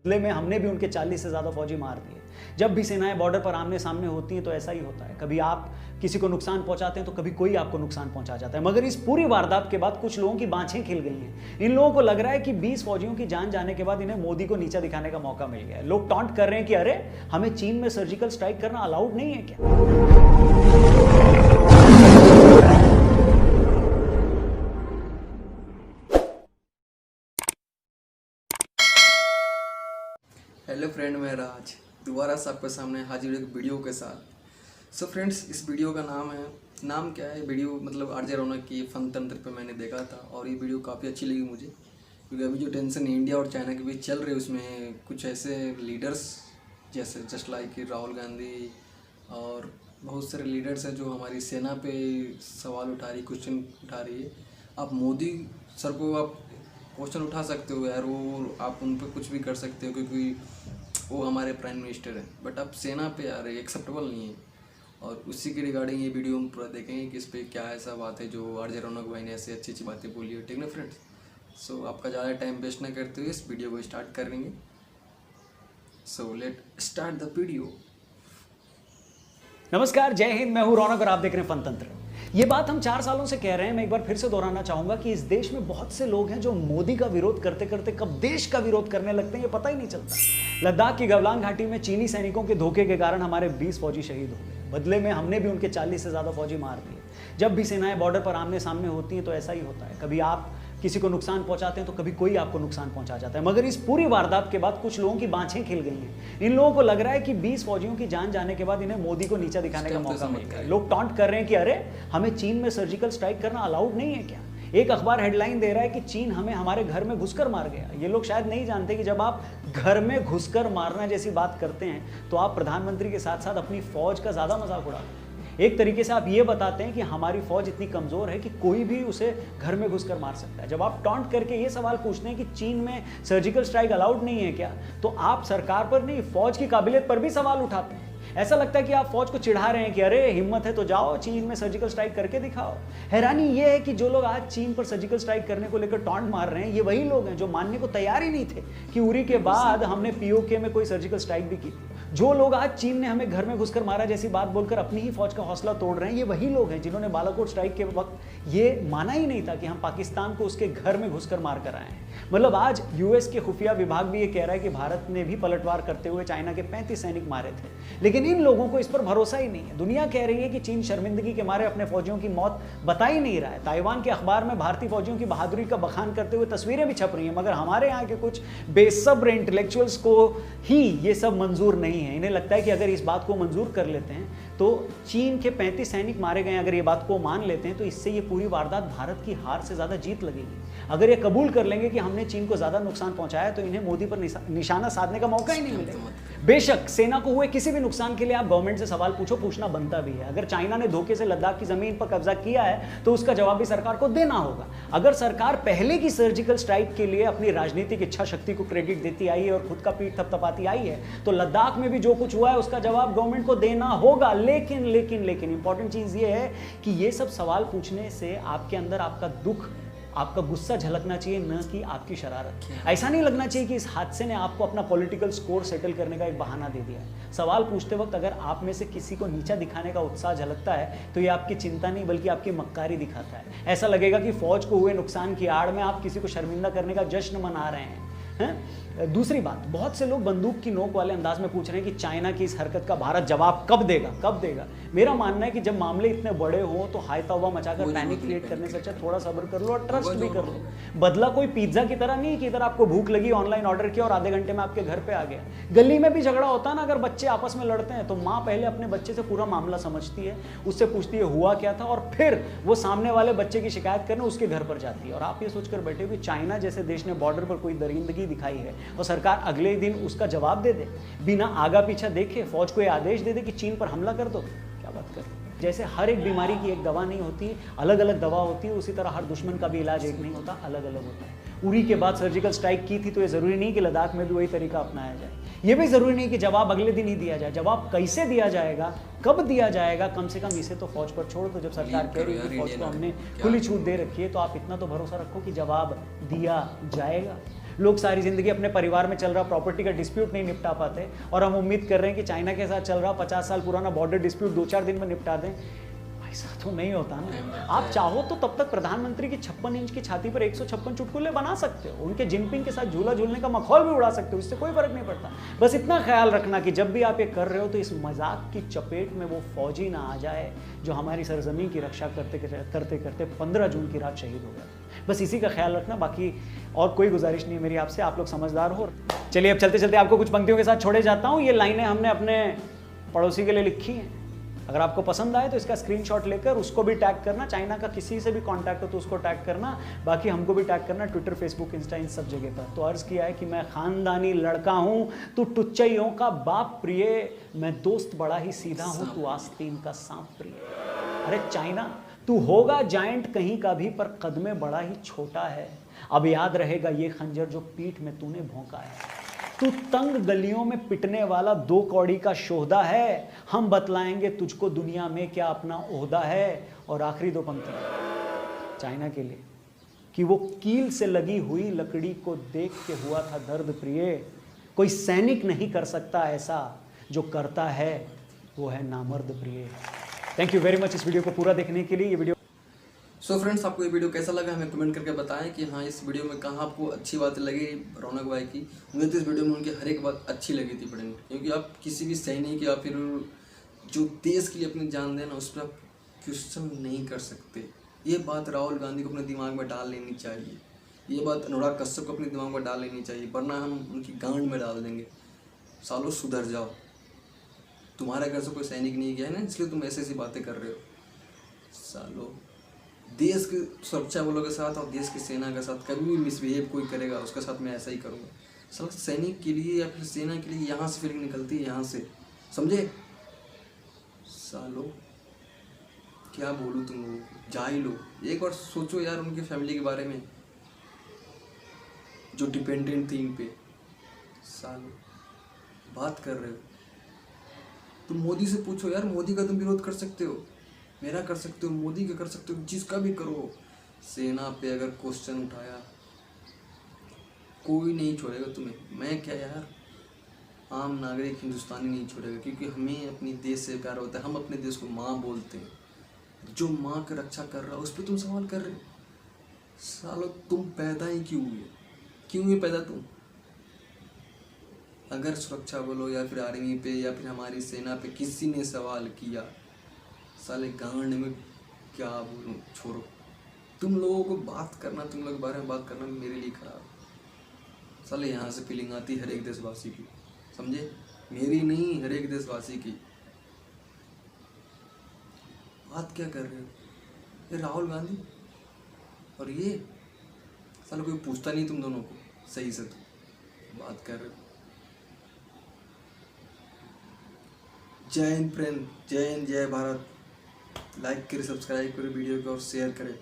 बदले में हमने भी उनके 40 से ज़्यादा फौजी मार दिए। जब भी सेनाएं बॉर्डर पर आमने सामने होती हैं तो ऐसा ही होता है, कभी आप किसी को नुकसान पहुंचाते हैं तो कभी कोई आपको नुकसान पहुंचा जाता है। मगर इस पूरी वारदात के बाद कुछ लोगों की बाँछें खिल गई हैं। इन लोगों को लग रहा है कि 20 फौजियों की जान जाने के बाद इन्हें मोदी को नीचा दिखाने का मौका मिल गया है। लोग टॉन्ट कर रहे हैं कि अरे हमें चीन में सर्जिकल स्ट्राइक करना अलाउड नहीं है क्या? हेलो फ्रेंड, मैं राज दोबारा से आपके सामने हाजिर एक वीडियो के साथ। सो फ्रेंड्स, इस वीडियो का नाम क्या है? वीडियो मतलब आरजे रौनक की फन तंत्र पे मैंने देखा था और ये वीडियो काफ़ी अच्छी लगी मुझे, क्योंकि अभी जो टेंशन इंडिया और चाइना के बीच चल रही है उसमें कुछ ऐसे लीडर्स जैसे जस्ट लाइक राहुल गांधी और बहुत सारे लीडर्स हैं जो हमारी सेना पे सवाल उठा रही, क्वेश्चन उठा रही है। आप मोदी सर को आप क्वेश्चन उठा सकते हो यार, वो आप उन पर कुछ भी कर सकते हो क्योंकि वो हमारे प्राइम मिनिस्टर हैं, बट आप सेना पे यार एक्सेप्टेबल नहीं है। और उसी के रिगार्डिंग ये वीडियो हम पूरा देखेंगे कि इस पर क्या ऐसा बात है जो आरजे रौनक भाई ने ऐसी अच्छी अच्छी बातें बोली है। ठीक ना फ्रेंड्स? सो आपका ज़्यादा टाइम वेस्ट ना करते हुए इस वीडियो को स्टार्ट करेंगे। So let start the video. नमस्कार, जय हिंद। मैं हूं रौनक और आप देख रहे हैं फनतंत्र। ये बात हम 4 सालों से कह रहे हैं। मैं एक बार फिर से दोहराना चाहूंगा कि इस देश में बहुत से लोग हैं जो मोदी का विरोध करते करते कब देश का विरोध करने लगते हैं ये पता ही नहीं चलता। लद्दाख की गलवान घाटी में चीनी सैनिकों के धोखे के कारण हमारे 20 फौजी शहीद हो गए। बदले में हमने भी उनके 40 से ज़्यादा फौजी मार दिए। जब भी सेनाएं बॉर्डर पर आमने सामने होती हैं तो ऐसा ही होता है, कभी आप किसी को नुकसान पहुंचाते हैं तो कभी कोई आपको नुकसान पहुंचा जाता है। मगर इस पूरी वारदात के बाद कुछ लोगों की बाँछें खिल गई हैं। इन लोगों को लग रहा है कि 20 फौजियों की जान जाने के बाद इन्हें मोदी को नीचा दिखाने का मौका मिल गया है। लोग टॉन्ट कर रहे हैं कि अरे हमें चीन में सर्जिकल स्ट्राइक करना अलाउड नहीं है क्या? एक अखबार हेडलाइन दे रहा है कि चीन हमें हमारे घर में घुसकर मार गया। ये लोग शायद नहीं जानते कि जब आप घर में घुसकर मारना जैसी बात करते हैं तो आप प्रधानमंत्री के साथ साथ अपनी फौज का ज़्यादा मजाक उड़ाते हैं। एक तरीके से आप ये बताते हैं कि हमारी फौज इतनी कमज़ोर है कि कोई भी उसे घर में घुसकर मार सकता है। जब आप टॉन्ट करके ये सवाल पूछते हैं कि चीन में सर्जिकल स्ट्राइक अलाउड नहीं है क्या, तो आप सरकार पर नहीं फौज की काबिलियत पर भी सवाल उठाते हैं। ऐसा लगता है कि आप फौज को चिढ़ा रहे हैं कि अरे हिम्मत है तो जाओ चीन में सर्जिकल स्ट्राइक करके दिखाओ। हैरानी ये है कि जो लोग आज चीन पर सर्जिकल स्ट्राइक करने को लेकर टॉन्ट मार रहे हैं ये वही लोग हैं जो मानने को तैयार ही नहीं थे कि उरी के बाद हमने पीओके में कोई सर्जिकल स्ट्राइक भी की। जो लोग आज चीन ने हमें घर में घुसकर मारा जैसी बात बोलकर अपनी ही फौज का हौसला तोड़ रहे हैं ये वही लोग हैं जिन्होंने बालाकोट स्ट्राइक के वक्त ये माना ही नहीं था कि हम पाकिस्तान को उसके घर में घुसकर मार कर आए हैं। मतलब आज यूएस के खुफिया विभाग भी ये कह रहा है कि भारत ने भी पलटवार करते हुए चाइना के 35 सैनिक मारे थे, लेकिन इन लोगों को इस पर भरोसा ही नहीं है। दुनिया कह रही है कि चीन शर्मिंदगी के मारे अपने फौजियों की मौत बता ही नहीं रहा है। ताइवान के अखबार में भारतीय फौजियों की बहादुरी का बखान करते हुए तस्वीरें भी छप रही हैं, मगर हमारे यहाँ के कुछ बेसब्र इंटेलेक्चुअल्स को ही ये सब मंजूर नहीं है। इन्हें लगता है कि अगर इस बात को मंजूर कर लेते हैं तो चीन के 35 सैनिक मारे गए, अगर ये बात को मान लेते हैं तो इससे ये पूरी वारदात भारत की हार से ज़्यादा जीत लगेगी। अगर ये कबूल कर लेंगे कि हमने चीन को ज़्यादा नुकसान पहुंचाया तो इन्हें मोदी पर निशाना साधने का मौका ही नहीं मिलेगा। बेशक सेना को हुए किसी भी नुकसान के लिए आप गवर्नमेंट से सवाल पूछना बनता भी है। अगर चाइना ने धोखे से लद्दाख की ज़मीन पर कब्जा किया है तो उसका जवाब भी सरकार को देना होगा। अगर सरकार पहले की सर्जिकल स्ट्राइक के लिए अपनी राजनीतिक इच्छा शक्ति को क्रेडिट देती आई है और खुद का पीठ थपथपाती आई है तो लद्दाख में भी जो कुछ हुआ है उसका जवाब गवर्नमेंट को देना होगा। लेकिन लेकिन लेकिन इंपॉर्टेंट चीज ये है कि ये सब सवाल पूछने से आपके अंदर आपका दुख, आपका गुस्सा झलकना चाहिए, न कि आपकी शरारत। ऐसा नहीं लगना चाहिए कि इस हादसे ने आपको अपना पॉलिटिकल स्कोर सेटल करने का एक बहाना दे दिया है। सवाल पूछते वक्त अगर आप में से किसी को नीचा दिखाने का उत्साह झलकता है तो ये आपकी चिंता नहीं बल्कि आपकी मक्कारी दिखाता है। ऐसा लगेगा कि फौज को हुए नुकसान की आड़ में आप किसी को शर्मिंदा करने का जश्न मना रहे हैं। दूसरी बात, बहुत से लोग बंदूक की नोक वाले अंदाज में पूछ रहे हैं कि चाइना की इस हरकत का भारत जवाब कब देगा। मेरा मानना है कि जब मामले इतने बड़े हों तो हाय तौबा मचाकर पैनिक क्रिएट करने से अच्छा थोड़ा सब्र कर लो और ट्रस्ट भी कर लो। बदला कोई पिज्जा की तरह नहीं कि इधर आपको भूख लगी, ऑनलाइन ऑर्डर किया और आधे घंटे में आपके घर पे आ गया। गली में भी झगड़ा होता है ना, अगर बच्चे आपस में लड़ते हैं तो माँ पहले अपने बच्चे से पूरा मामला समझती है, उससे पूछती है हुआ क्या था, और फिर वो सामने वाले बच्चे की शिकायत करने उसके घर पर जाती है। और आप ये सोचकर बैठे हो कि चाइना जैसे देश ने बॉर्डर पर कोई दरिंदगी दिखाई है और सरकार अगले दिन उसका जवाब दे दे, बिना आगा पीछा देखे फौज को यह आदेश दे दे कि चीन पर हमला कर दो। क्या बात कर, जैसे हर एक बीमारी की एक दवा नहीं होती, अलग अलग दवा होती है, उसी तरह हर दुश्मन का भी इलाज एक नहीं होता, अलग अलग होता है। उरी के बाद सर्जिकल स्ट्राइक की थी तो ये जरूरी नहीं कि लद्दाख में भी वही तरीका अपनाया जाए। ये भी जरूरी नहीं कि जवाब अगले दिन ही दिया जाए। जवाब कैसे दिया जाएगा, कब दिया जाएगा, कम से कम इसे तो फौज पर छोड़ दो। जब सरकार कह रही है कि फौज को हमने खुली छूट दे रखी है तो आप इतना तो भरोसा रखो कि जवाब दिया जाएगा। लोग सारी ज़िंदगी अपने परिवार में चल रहा प्रॉपर्टी का डिस्प्यूट नहीं निपटा पाते और हम उम्मीद कर रहे हैं कि चाइना के साथ चल रहा 50 साल पुराना बॉर्डर डिस्प्यूट 2-4 दिन में निपटा दें। ऐसा तो नहीं होता ना। आप चाहो तो तब तक प्रधानमंत्री की 56 इंच की छाती पर 156 चुटकुले बना सकते हो, उनके जिनपिंग के साथ झूला झूलने का मखौल भी उड़ा सकते हो, इससे कोई फर्क नहीं पड़ता। बस इतना ख्याल रखना कि जब भी आप ये कर रहे हो तो इस मजाक की चपेट में वो फौजी ना आ जाए जो हमारी सरजमीन की रक्षा करते करते 15 जून की रात शहीद हो गया। बस इसी का ख्याल रखना, बाकी और कोई गुजारिश नहीं है मेरी आपसे, आप लोग समझदार हो। चलिए अब चलते चलते आपको कुछ पंक्तियों के साथ छोड़े जाता हूँ। ये लाइनें हमने अपने पड़ोसी के लिए लिखी हैं। अगर आपको पसंद आए तो इसका स्क्रीनशॉट लेकर उसको भी टैग करना, चाइना का किसी से भी कांटेक्ट हो तो उसको टैग करना, बाकी हमको भी टैग करना ट्विटर, फेसबुक, इंस्टा, इन सब जगह पर। तो अर्ज़ किया है कि मैं खानदानी लड़का हूँ, तू टुच्चइयों का बाप प्रिय, मैं दोस्त बड़ा ही सीधा हूँ, तू आस्तीन का सांप प्रिय। अरे चाइना, तू होगा जायंट कहीं का भी पर कद में बड़ा ही छोटा है, अब याद रहेगा ये खंजर जो पीठ में तूने भोंका है। तू तंग गलियों में पिटने वाला 2 कौड़ी का शोधा है, हम बतलाएंगे तुझको दुनिया में क्या अपना ओहदा है। और आखिरी 2 पंक्तियां चाइना के लिए कि वो कील से लगी हुई लकड़ी को देख के हुआ था दर्द प्रिय, कोई सैनिक नहीं कर सकता ऐसा, जो करता है वो है नामर्द प्रिय। थैंक यू वेरी मच इस वीडियो को पूरा देखने के लिए। ये वीडियो सो फ्रेंड्स, आपको ये वीडियो कैसा लगा हमें कमेंट करके बताएं कि हाँ इस वीडियो में कहाँ आपको अच्छी बातें लगी रौनक भाई की। मुझे तो इस वीडियो में उनकी हर एक बात अच्छी लगी थी पढ़ने, क्योंकि आप किसी भी सैनिक या फिर जो देश के लिए अपनी जान देना उस पर आप क्वेश्चन नहीं कर सकते। ये बात राहुल गांधी को अपने दिमाग में डाल लेनी चाहिए, ये बात अनुराग कश्यप को अपने दिमाग में डाल लेनी चाहिए, वरना हम उनकी गांड में डाल देंगे। सालों सुधर जाओ, तुम्हारे घर से कोई सैनिक नहीं गया है ना, इसलिए तुम ऐसी बातें कर रहे हो। सालों देश की सुरक्षा बलों के साथ और देश की सेना के साथ कभी भी मिसबिहेव कोई करेगा उसके साथ मैं ऐसा ही करूँगा। साला सैनिक के लिए या फिर सेना के लिए यहाँ से फीलिंग निकलती है, यहाँ से, समझे। सालों क्या बोलूँ तुम लोगों को, जा ही लो। एक बार सोचो यार उनकी फैमिली के बारे में जो डिपेंडेंट थी इन पे। सालों बात कर रहे हो तुम मोदी से पूछो यार, मोदी का तुम विरोध कर सकते हो, मेरा कर सकते हो, मोदी का कर सकते हो, जिसका भी करो। सेना पे अगर क्वेश्चन उठाया कोई नहीं छोड़ेगा तुम्हें। मैं क्या यार, आम नागरिक हिंदुस्तानी नहीं छोड़ेगा, क्योंकि हमें अपनी देश से प्यार होता है। हम अपने देश को माँ बोलते हैं। जो माँ की रक्षा कर रहा है उस पर तुम सवाल कर रहे हो। सालो तुम पैदा ही क्यों हुए, क्यों हुए पैदा तुम? अगर सुरक्षा बलों या फिर आर्मी पे या फिर हमारी सेना पे किसी ने सवाल किया, साले गांड में क्या बोलूं, छोड़ो। तुम लोगों को बात करना, तुम लोग के बारे में बात करना मेरे लिए खराब। साले यहाँ से फीलिंग आती है हर एक देशवासी की, समझे, मेरी नहीं हर एक देशवासी की। बात क्या कर रहे हो? ये राहुल गांधी और ये साले कोई पूछता नहीं तुम दोनों को सही से, तो बात कर रहे हो। जय हिंद फ्रेंड, जय हिंद, जय भारत। लाइक करें, सब्सक्राइब करें वीडियो को और शेयर करें।